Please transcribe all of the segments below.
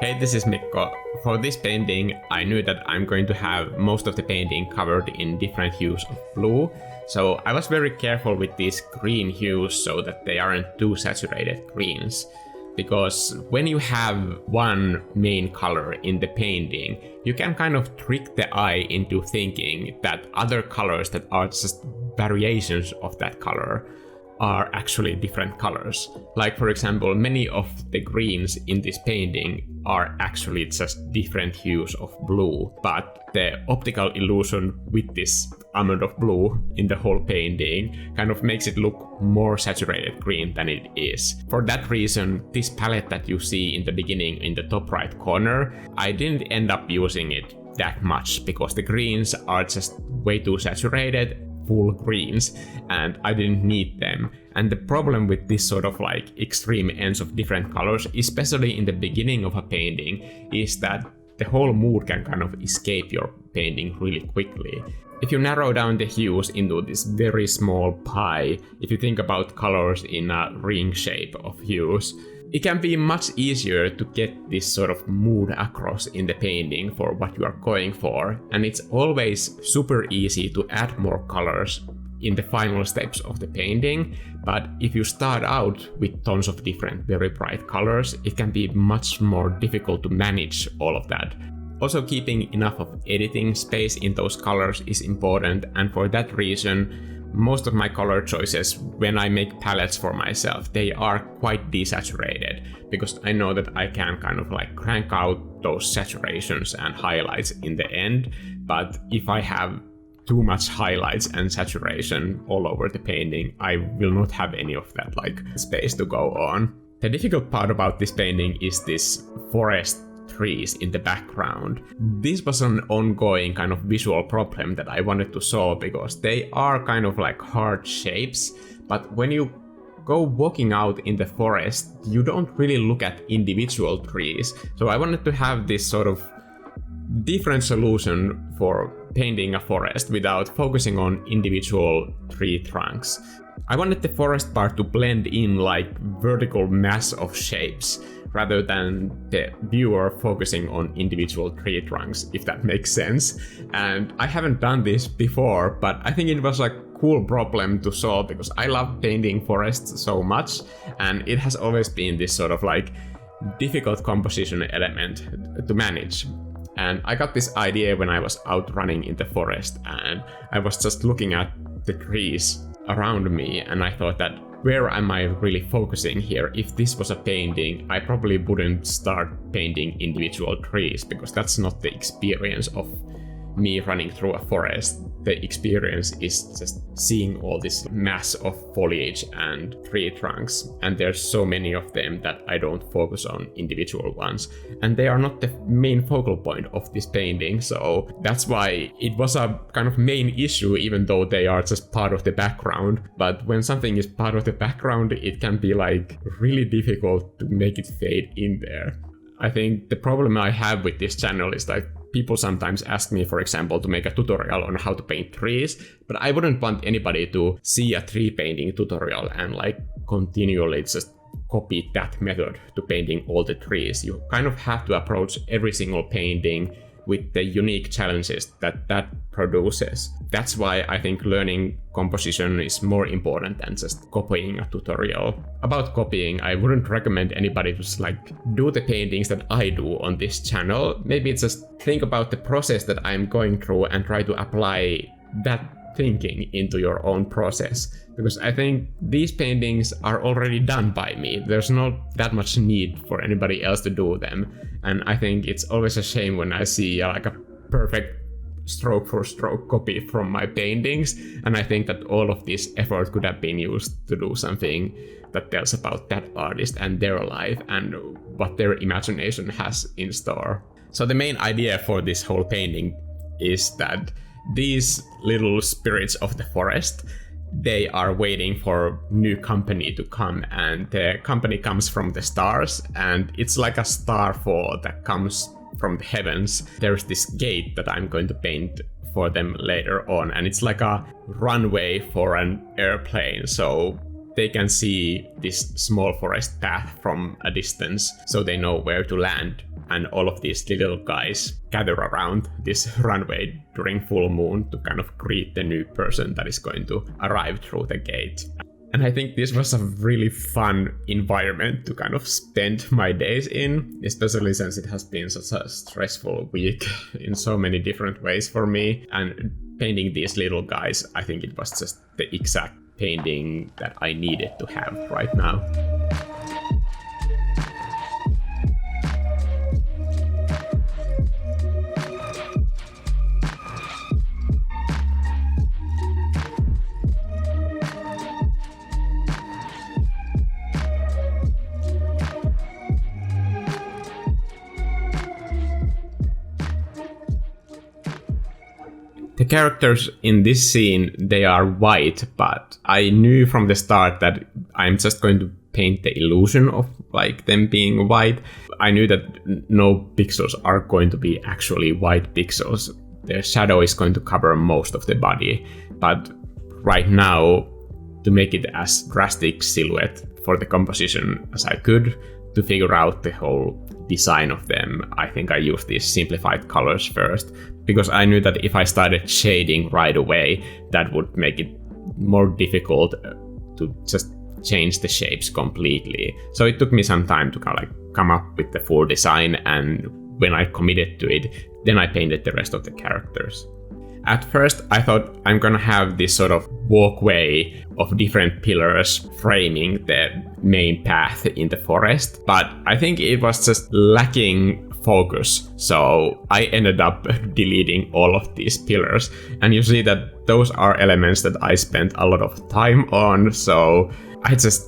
Hey, this is Mikko. For this painting, I knew that I'm going to have most of the painting covered in different hues of blue, so I was very careful with these green hues so that they aren't too saturated greens. Because when you have one main color in the painting, you can kind of trick the eye into thinking that other colors that are just variations of that color are actually different colors. Like, for example, many of the greens in this painting are actually just different hues of blue, but the optical illusion with this amount of blue in the whole painting kind of makes it look more saturated green than it is. For that reason, this palette that you see in the beginning in the top right corner, I didn't end up using it that much because the greens are just way too saturated, full greens, and I didn't need them. And the problem with this sort of like extreme ends of different colors, especially in the beginning of a painting, is that the whole mood can kind of escape your painting really quickly. If you narrow down the hues into this very small pie, if you think about colors in a ring shape of hues, it can be much easier to get this sort of mood across in the painting for what you are going for, and it's always super easy to add more colors in the final steps of the painting, but if you start out with tons of different very bright colors, it can be much more difficult to manage all of that. Also, keeping enough of editing space in those colors is important, and for that reason, most of my color choices when I make palettes for myself, they are quite desaturated, because I know that I can kind of like crank out those saturations and highlights in the end, but if I have too much highlights and saturation all over the painting, I will not have any of that like space to go on. The difficult part about this painting is this forest trees in the background. This was an ongoing kind of visual problem that I wanted to solve because they are kind of like hard shapes, but when you go walking out in the forest, you don't really look at individual trees. So I wanted to have this sort of different solution for painting a forest without focusing on individual tree trunks. I wanted the forest part to blend in like vertical mass of shapes, rather than the viewer focusing on individual tree trunks, if that makes sense. And I haven't done this before, but I think it was a cool problem to solve because I love painting forests so much, and it has always been this sort of like difficult composition element to manage. And I got this idea when I was out running in the forest, and I was just looking at the trees around me, and I thought that where am I really focusing here? If this was a painting, I probably wouldn't start painting individual trees because that's not the experience of me running through a forest. The experience is just seeing all this mass of foliage and tree trunks, and there's so many of them that I don't focus on individual ones, and they are not the main focal point of this painting, so that's why it was a kind of main issue, even though they are just part of the background. But when something is part of the background, it can be like really difficult to make it fade in there. I think the problem I have with this channel is like people sometimes ask me, for example, to make a tutorial on how to paint trees, but I wouldn't want anybody to see a tree painting tutorial and like continually just copy that method to painting all the trees. You kind of have to approach every single painting with the unique challenges that produces. That's why I think learning composition is more important than just copying a tutorial. About copying, I wouldn't recommend anybody to just like do the paintings that I do on this channel. Maybe just think about the process that I'm going through and try to apply that thinking into your own process, because I think these paintings are already done by me. There's not that much need for anybody else to do them, and I think it's always a shame when I see like a perfect stroke for stroke copy from my paintings, and I think that all of this effort could have been used to do something that tells about that artist and their life and what their imagination has in store. So the main idea for this whole painting is that these little spirits of the forest, they are waiting for new company to come, and the company comes from the stars, and it's like a starfall that comes from the heavens. There's this gate that I'm going to paint for them later on, and it's like a runway for an airplane, so they can see this small forest path from a distance, so they know where to land. and all of these little guys gather around this runway during full moon to kind of greet the new person that is going to arrive through the gate. And I think this was a really fun environment to kind of spend my days in, especially since it has been such a stressful week in so many different ways for me. And painting these little guys, I think it was just the exact painting that I needed to have right now. The characters in this scene, they are white, but I knew from the start that I'm just going to paint the illusion of like them being white. I knew that no pixels are going to be actually white pixels. The shadow is going to cover most of the body, but right now, to make it as drastic silhouette for the composition as I could, to figure out the whole design of them, I think I used these simplified colors first, because I knew that if I started shading right away, that would make it more difficult to just change the shapes completely. So it took me some time to kind of like come up with the full design, and when I committed to it, then I painted the rest of the characters. At first, I thought I'm gonna have this sort of walkway of different pillars framing the main path in the forest, but I think it was just lacking focus, so I ended up deleting all of these pillars, and you see that those are elements that I spent a lot of time on, so I just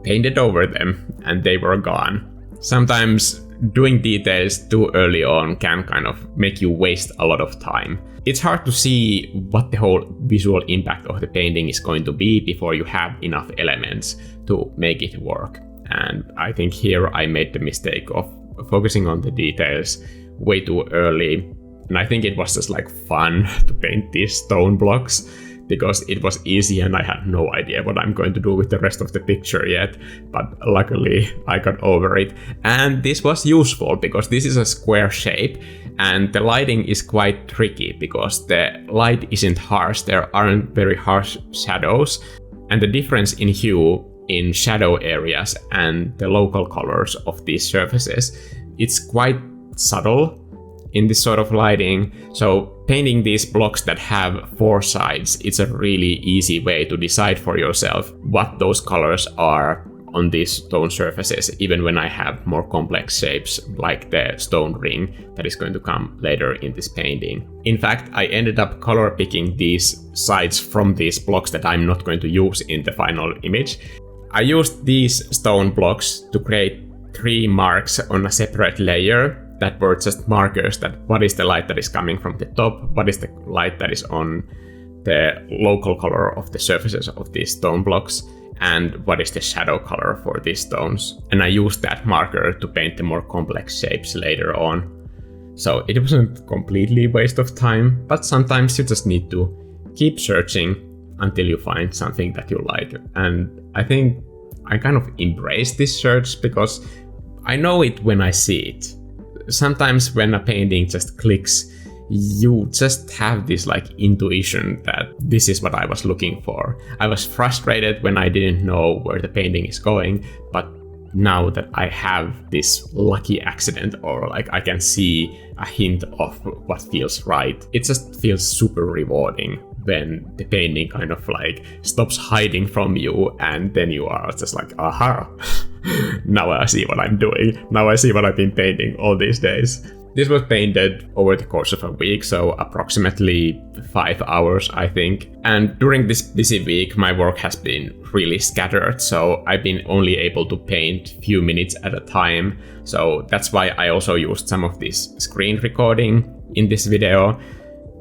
painted over them and they were gone. Sometimes doing details too early on can kind of make you waste a lot of time. It's hard to see what the whole visual impact of the painting is going to be before you have enough elements to make it work. And I think here I made the mistake of focusing on the details way too early. And I think it was just like fun to paint these stone blocks because it was easy and I had no idea what I'm going to do with the rest of the picture yet. But luckily I got over it. And this was useful because this is a square shape and the lighting is quite tricky because the light isn't harsh. There aren't very harsh shadows. And the difference in hue in shadow areas and the local colors of these surfaces, it's quite subtle in this sort of lighting. So painting these blocks that have four sides, it's a really easy way to decide for yourself what those colors are on these stone surfaces, even when I have more complex shapes like the stone ring that is going to come later in this painting. In fact, I ended up color picking these sides from these blocks that I'm not going to use in the final image. I used these stone blocks to create 3 marks on a separate layer that were just markers that what is the light that is coming from the top, what is the light that is on the local color of the surfaces of these stone blocks, and what is the shadow color for these stones. And I used that marker to paint the more complex shapes later on. So it wasn't completely a waste of time, but sometimes you just need to keep searching until you find something that you like. And I think I kind of embrace this search because I know it when I see it. Sometimes when a painting just clicks, you just have this like intuition that this is what I was looking for. I was frustrated when I didn't know where the painting is going, but now that I have this lucky accident or like I can see a hint of what feels right, it just feels super rewarding when the painting kind of like stops hiding from you and then you are just like, aha, now I see what I'm doing. Now I see what I've been painting all these days. This was painted over the course of a week, so approximately 5 hours, I think. And during this busy week, my work has been really scattered, so I've been only able to paint few minutes at a time. So that's why I also used some of this screen recording in this video.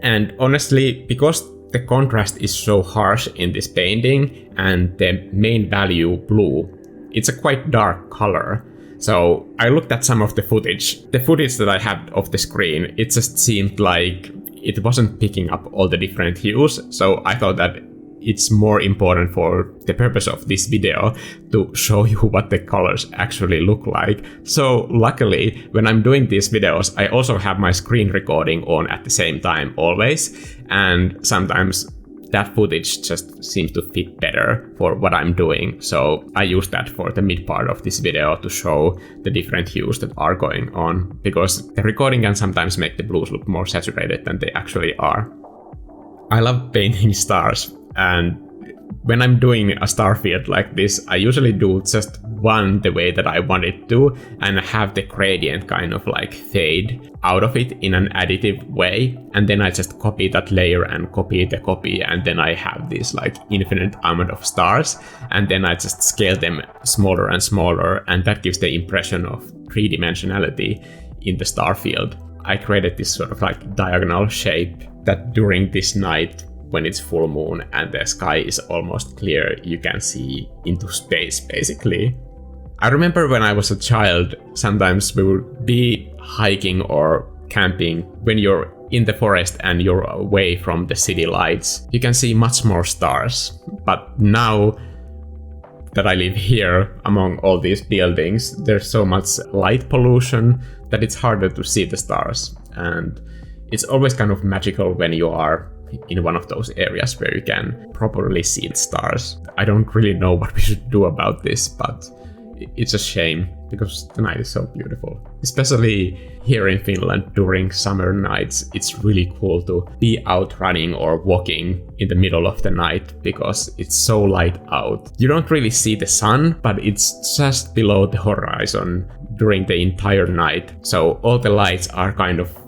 And honestly, because the contrast is so harsh in this painting and the main value blue, it's a quite dark color. So I looked at some of the footage. The footage that I had of the screen, it just seemed like it wasn't picking up all the different hues. So I thought that it's more important for the purpose of this video to show you what the colors actually look like. So luckily, when I'm doing these videos, I also have my screen recording on at the same time always, and sometimes that footage just seems to fit better for what I'm doing. So I use that for the mid part of this video to show the different hues that are going on, because the recording can sometimes make the blues look more saturated than they actually are. I love painting stars, and when I'm doing a star field like this, I usually do just one the way that I want it to and have the gradient kind of like fade out of it in an additive way. And then I just copy that layer and copy the copy, and then I have this like infinite amount of stars, and then I just scale them smaller and smaller, and that gives the impression of three-dimensionality in the star field. I created this sort of like diagonal shape that during this night, when it's full moon and the sky is almost clear, you can see into space basically. I remember when I was a child, sometimes we would be hiking or camping. When you're in the forest and you're away from the city lights, you can see much more stars. But now that I live here among all these buildings, there's so much light pollution that it's harder to see the stars. And it's always kind of magical when you are in one of those areas where you can properly see the stars. I don't really know what we should do about this, but it's a shame because the night is so beautiful. Especially here in Finland during summer nights, it's really cool to be out running or walking in the middle of the night because it's so light out. You don't really see the sun, but it's just below the horizon during the entire night. So all the lights are kind of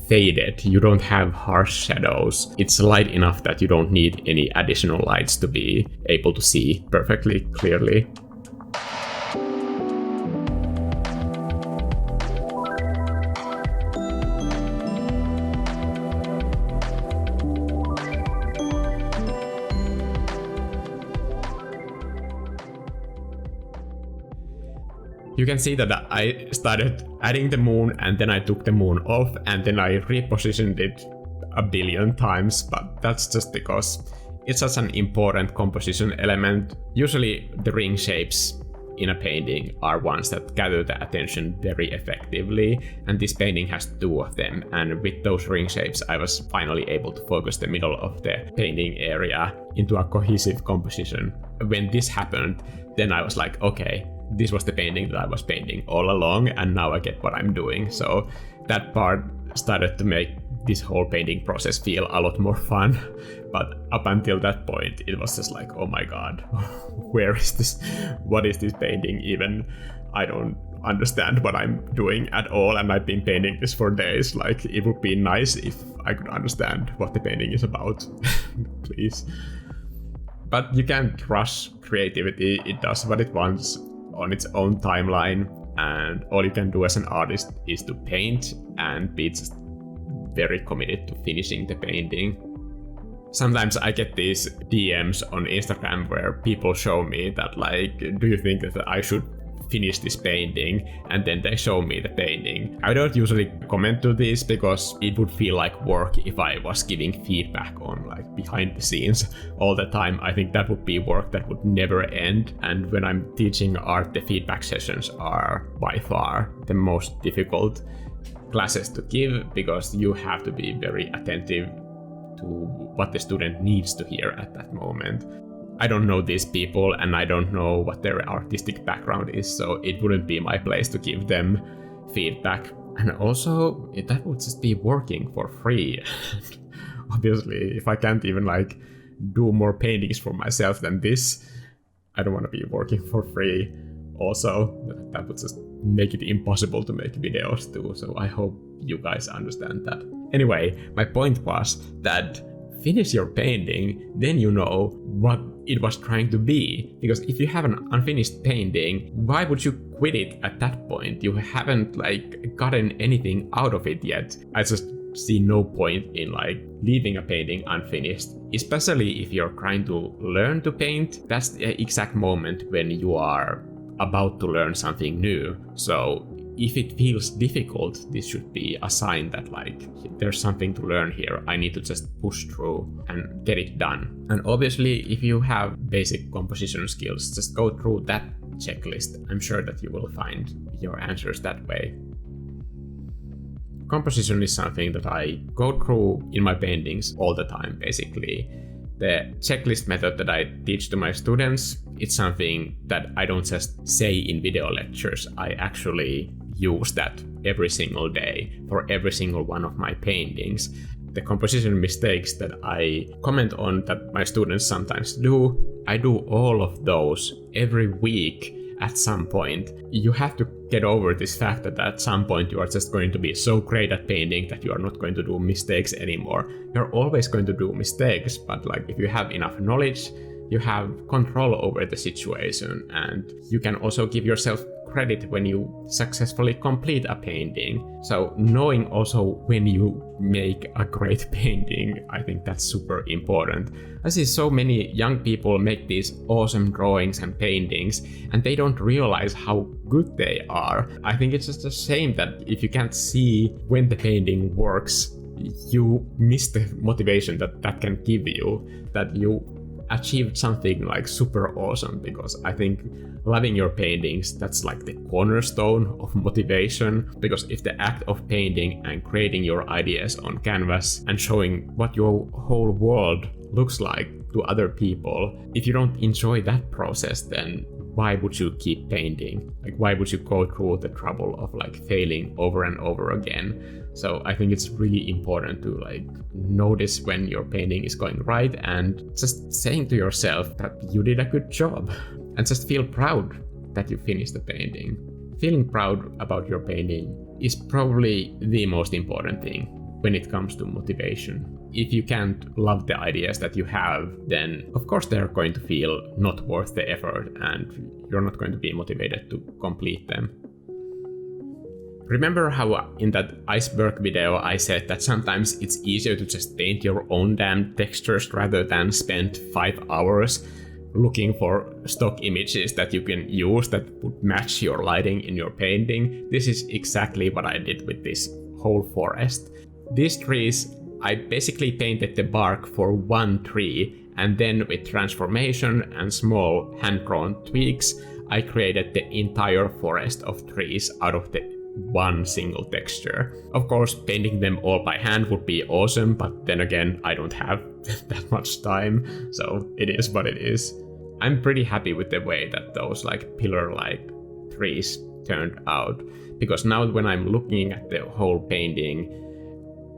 faded. You don't have harsh shadows. It's light enough that you don't need any additional lights to be able to see perfectly clearly. You can see that I started adding the moon and then I took the moon off and then I repositioned it a billion times, but that's just because it's such an important composition element. Usually the ring shapes in a painting are ones that gather the attention very effectively, and this painting has two of them, and with those ring shapes I was finally able to focus the middle of the painting area into a cohesive composition. When this happened, then I was like, okay, this was the painting that I was painting all along, and now I get what I'm doing. So that part started to make this whole painting process feel a lot more fun. But up until that point, it was just like, oh my god, where is this? What is this painting even? I don't understand what I'm doing at all, and I've been painting this for days. Like, it would be nice if I could understand what the painting is about. Please. But you can't rush creativity. It does what it wants on its own timeline, and all you can do as an artist is to paint and be just very committed to finishing the painting. Sometimes I get these DMs on Instagram where people show me that, like, do you think that I should finish this painting? And then they show me the painting. I don't usually comment to this because it would feel like work if I was giving feedback on like behind the scenes all the time. I think that would be work that would never end. And when I'm teaching art, the feedback sessions are by far the most difficult classes to give because you have to be very attentive to what the student needs to hear at that moment. I don't know these people and I don't know what their artistic background is, so it wouldn't be my place to give them feedback. And also, that would just be working for free. Obviously, if I can't even like do more paintings for myself than this, I don't want to be working for free. Also, that would just make it impossible to make videos too, so I hope you guys understand that. Anyway, my point was that finish your painting, then you know what it was trying to be. Because if you have an unfinished painting, why would you quit it at that point? You haven't like gotten anything out of it yet. I just see no point in like leaving a painting unfinished, especially if you're trying to learn to paint. That's the exact moment when you are about to learn something new. So if it feels difficult, this should be a sign that like there's something to learn here. I need to just push through and get it done. And obviously, if you have basic composition skills, just go through that checklist. I'm sure that you will find your answers that way. Composition is something that I go through in my paintings all the time, basically. The checklist method that I teach to my students, it's something that I don't just say in video lectures. I actually use that every single day for every single one of my paintings. The composition mistakes that I comment on that my students sometimes do, I do all of those every week at some point. You have to get over this fact that at some point you are just going to be so great at painting that you are not going to do mistakes anymore. You're always going to do mistakes, but like if you have enough knowledge, you have control over the situation, and you can also give yourself credit when you successfully complete a painting. So knowing also when you make a great painting, I think that's super important. I see so many young people make these awesome drawings and paintings and they don't realize how good they are. I think it's just a shame that if you can't see when the painting works, you miss the motivation that can give you, that you achieved something like super awesome. Because I think loving your paintings, that's like the cornerstone of motivation. Because if the act of painting and creating your ideas on canvas and showing what your whole world looks like to other people, if you don't enjoy that process, then why would you keep painting? Like, why would you go through the trouble of like failing over and over again? So I think it's really important to like notice when your painting is going right and just saying to yourself that you did a good job, and just feel proud that you finished the painting. Feeling proud about your painting is probably the most important thing when it comes to motivation. If you can't love the ideas that you have, then of course they're going to feel not worth the effort and you're not going to be motivated to complete them. Remember how in that iceberg video I said that sometimes it's easier to just paint your own damn textures rather than spend 5 hours looking for stock images that you can use that would match your lighting in your painting? This is exactly what I did with this whole forest. These trees, I basically painted the bark for one tree, and then with transformation and small hand-drawn tweaks, I created the entire forest of trees out of the one single texture. Of course, painting them all by hand would be awesome, but then again, I don't have that much time, so it is what it is. I'm pretty happy with the way that those like pillar-like trees turned out, because now when I'm looking at the whole painting,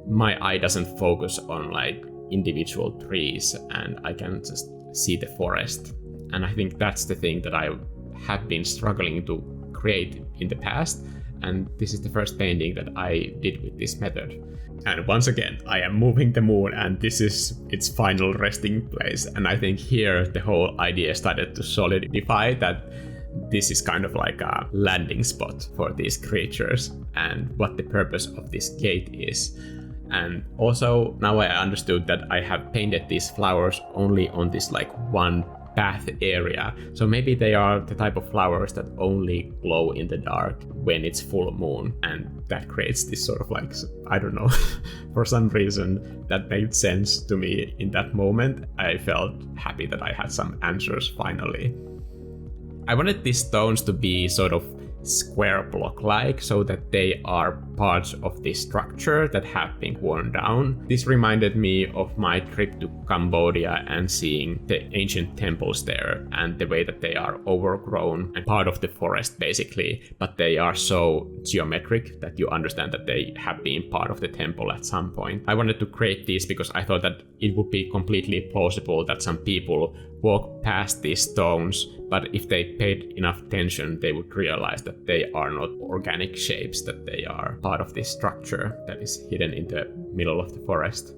my eye doesn't focus on like individual trees and I can just see the forest. And I think that's the thing that I have been struggling to create in the past. And this is the first painting that I did with this method. And once again, I am moving the moon and this is its final resting place. And I think here the whole idea started to solidify that this is kind of like a landing spot for these creatures and what the purpose of this gate is. And also now I understood that I have painted these flowers only on this like one path area. So maybe they are the type of flowers that only glow in the dark when it's full moon. And that creates this sort of like, I don't know, for some reason that made sense to me in that moment. I felt happy that I had some answers finally. I wanted these stones to be sort of square block-like so that they are parts of this structure that have been worn down. This reminded me of my trip to Cambodia and seeing the ancient temples there and the way that they are overgrown and part of the forest basically, but they are so geometric that you understand that they have been part of the temple at some point. I wanted to create these because I thought that it would be completely plausible that some people walk past these stones, but if they paid enough attention, they would realize that they are not organic shapes, that they are part of this structure that is hidden in the middle of the forest.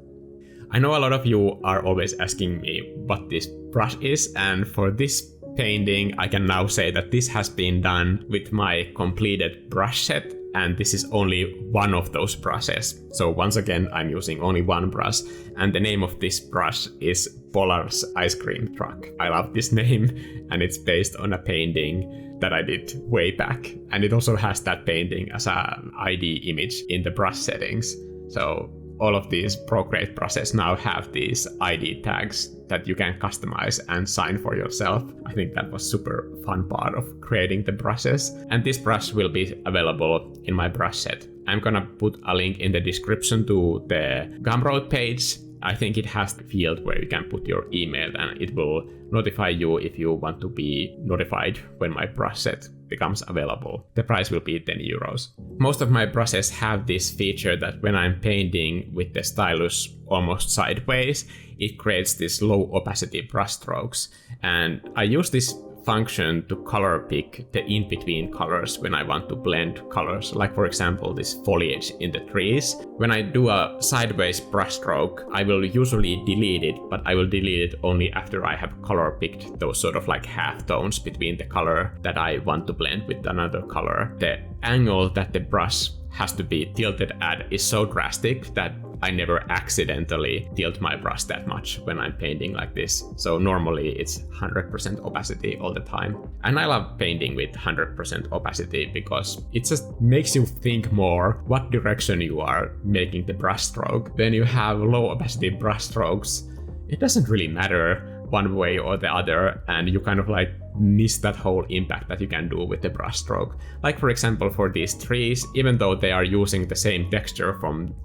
I know a lot of you are always asking me what this brush is, and for this painting, I can now say that this has been done with my completed brush set, and this is only one of those brushes. So once again, I'm using only one brush, and the name of this brush is Polar's Ice Cream Truck. I love this name, and it's based on a painting that I did way back. And it also has that painting as an ID image in the brush settings. So all of these Procreate brushes now have these ID tags that you can customize and sign for yourself. I think that was super fun part of creating the brushes. And this brush will be available in my brush set. I'm gonna put a link in the description to the Gumroad page. I think it has the field where you can put your email and it will notify you if you want to be notified when my brush set becomes available. The price will be 10 euros. Most of my brushes have this feature that when I'm painting with the stylus almost sideways, it creates this low opacity brush strokes. And I use this function to color pick the in-between colors when I want to blend colors, like for example this foliage in the trees. When I do a sideways brush stroke, I will usually delete it, but I will delete it only after I have color picked those sort of like half tones between the color that I want to blend with another color. The angle that the brush has to be tilted at is so drastic that I never accidentally tilt my brush that much when I'm painting like this. So normally it's 100% opacity all the time. And I love painting with 100% opacity because it just makes you think more what direction you are making the brush stroke. When you have low opacity brush strokes, it doesn't really matter one way or the other, and you kind of like miss that whole impact that you can do with the brush stroke. Like for example for these trees, even though they are using the same texture from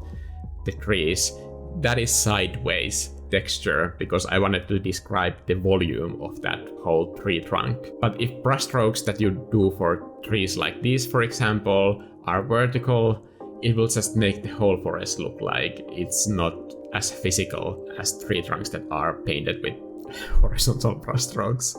the trees, that is sideways texture because I wanted to describe the volume of that whole tree trunk. But if brush strokes that you do for trees like these, for example, are vertical, it will just make the whole forest look like it's not as physical as tree trunks that are painted with horizontal brush strokes.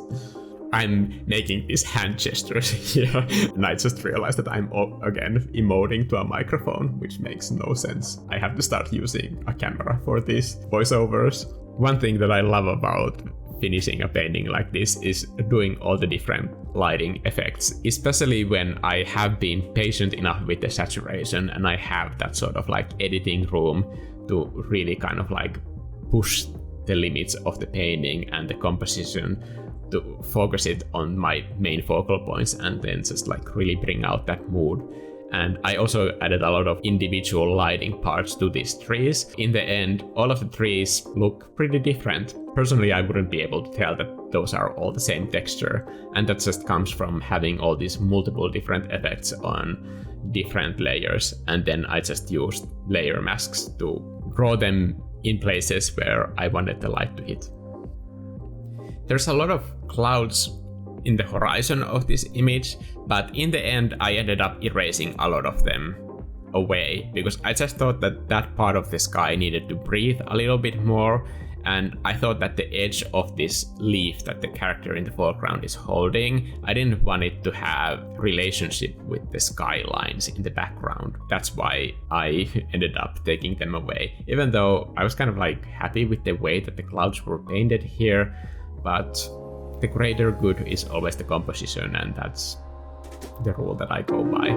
I'm making these hand gestures here, and I just realized that I'm again emoting to a microphone, which makes no sense. I have to start using a camera for these voiceovers. One thing that I love about finishing a painting like this is doing all the different lighting effects, especially when I have been patient enough with the saturation and I have that sort of like editing room to really kind of like push the limits of the painting and the composition to focus it on my main focal points and then just like really bring out that mood. And I also added a lot of individual lighting parts to these trees. In the end, all of the trees look pretty different. Personally, I wouldn't be able to tell that those are all the same texture, and that just comes from having all these multiple different effects on different layers, and then I just used layer masks to draw them in places where I wanted the light to hit. There's a lot of clouds in the horizon of this image, but in the end I ended up erasing a lot of them away because I just thought that that part of the sky needed to breathe a little bit more, and I thought that the edge of this leaf that the character in the foreground is holding, I didn't want it to have relationship with the skylines in the background. That's why I ended up taking them away, even though I was kind of like happy with the way that the clouds were painted here. But the greater good is always the composition, and that's the rule that I go by.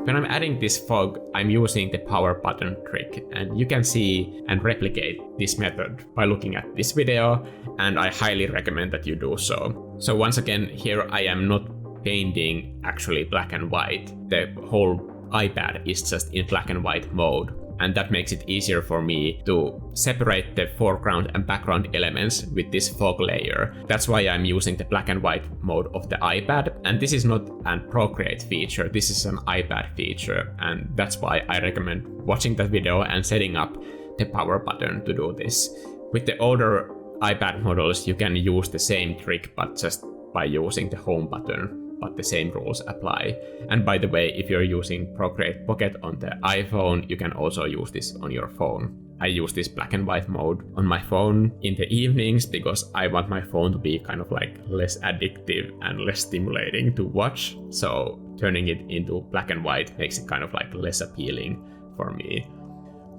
When I'm adding this fog, I'm using the power button trick, and you can see and replicate this method by looking at this video, and I highly recommend that you do so. So once again, here I am not painting actually black and white. The whole iPad is just in black and white mode, and that makes it easier for me to separate the foreground and background elements with this fog layer. That's why I'm using the black and white mode of the iPad, and this is not a Procreate feature, this is an iPad feature, and that's why I recommend watching that video and setting up the power button to do this. With the older iPad models you can use the same trick but just by using the home button, but the same rules apply. And by the way, if you're using Procreate Pocket on the iPhone, you can also use this on your phone. I use this black and white mode on my phone in the evenings because I want my phone to be kind of like less addictive and less stimulating to watch. So turning it into black and white makes it kind of like less appealing for me.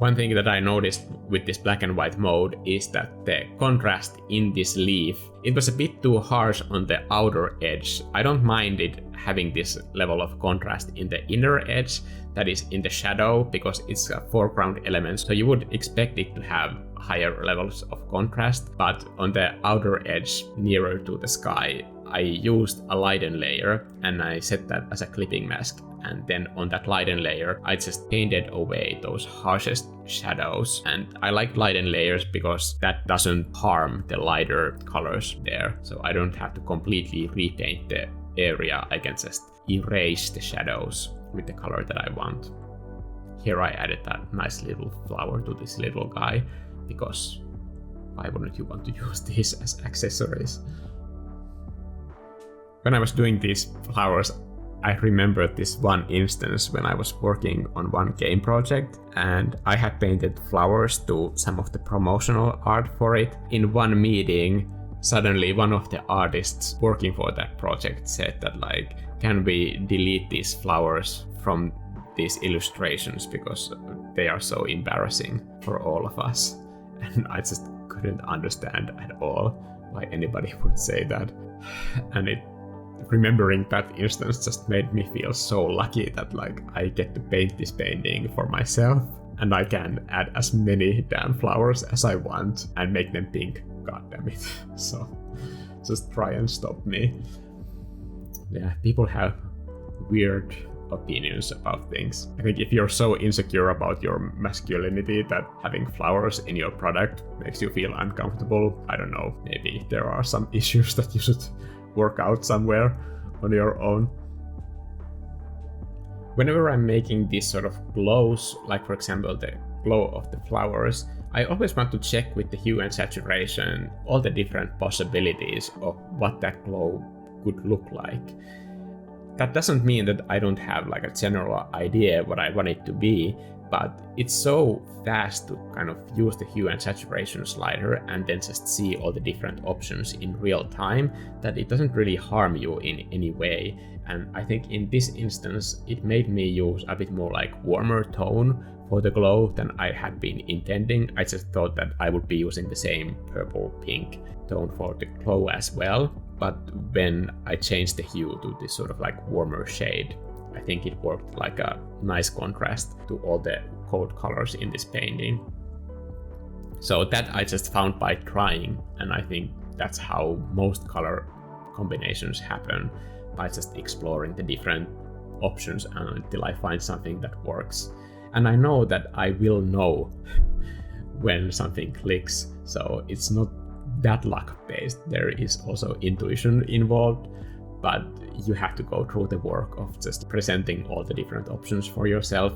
One thing that I noticed with this black and white mode is that the contrast in this leaf, it was a bit too harsh on the outer edge. I don't mind it having this level of contrast in the inner edge, that is in the shadow, because it's a foreground element, so you would expect it to have higher levels of contrast, but on the outer edge nearer to the sky, I used a lighten layer and I set that as a clipping mask. And then on that lighten layer, I just painted away those harshest shadows. And I like lighten layers because that doesn't harm the lighter colors there. So I don't have to completely repaint the area. I can just erase the shadows with the color that I want. Here I added that nice little flower to this little guy, because why wouldn't you want to use these as accessories? When I was doing these flowers, I remembered this one instance when I was working on one game project and I had painted flowers to some of the promotional art for it. In one meeting, suddenly one of the artists working for that project said that like, can we delete these flowers from these illustrations because they are so embarrassing for all of us. And I just couldn't understand at all why anybody would say that. And remembering that instance just made me feel so lucky that like I get to paint this painting for myself and I can add as many damn flowers as I want and make them pink, god damn it. So just try and stop me. Yeah, people have weird opinions about things. I think if you're so insecure about your masculinity that having flowers in your product makes you feel uncomfortable, I don't know, maybe there are some issues that you should work out somewhere on your own. Whenever I'm making these sort of glows, like for example the glow of the flowers, I always want to check with the hue and saturation all the different possibilities of what that glow could look like. That doesn't mean that I don't have like a general idea what I want it to be, but it's so fast to kind of use the hue and saturation slider and then just see all the different options in real time that it doesn't really harm you in any way. And I think in this instance, it made me use a bit more like warmer tone for the glow than I had been intending. I just thought that I would be using the same purple-pink tone for the glow as well. But when I changed the hue to this sort of like warmer shade, I think it worked like a nice contrast to all the cold colors in this painting. So that I just found by trying, and I think that's how most color combinations happen, by just exploring the different options until I find something that works. And I know that I will know when something clicks, so it's not that luck-based. There is also intuition involved, but you have to go through the work of just presenting all the different options for yourself.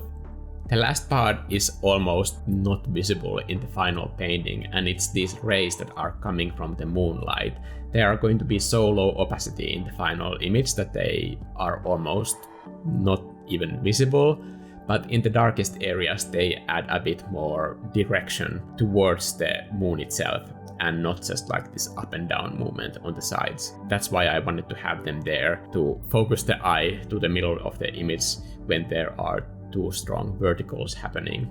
The last part is almost not visible in the final painting, and it's these rays that are coming from the moonlight. They are going to be so low opacity in the final image that they are almost not even visible, but in the darkest areas they add a bit more direction towards the moon itself, and not just like this up and down movement on the sides. That's why I wanted to have them there, to focus the eye to the middle of the image when there are two strong verticals happening.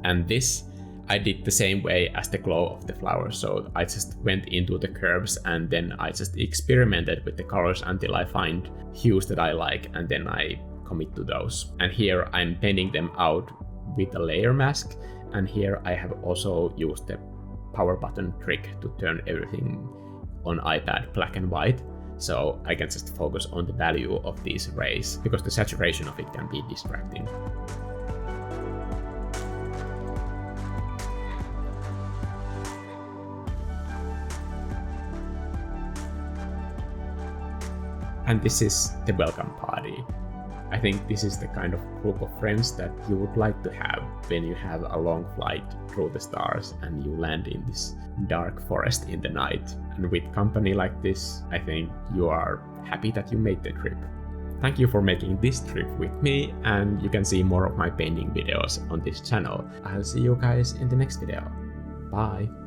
And this I did the same way as the glow of the flowers, so I just went into the curves and then I just experimented with the colors until I find hues that I like, and then I commit to those. And here I'm painting them out with a layer mask, and here I have also used the power button trick to turn everything on iPad black and white, so I can just focus on the value of these rays, because the saturation of it can be distracting. And this is the welcome party. I think this is the kind of group of friends that you would like to have when you have a long flight through the stars and you land in this dark forest in the night. And with company like this, I think you are happy that you made the trip. Thank you for making this trip with me, and you can see more of my painting videos on this channel. I'll see you guys in the next video. Bye!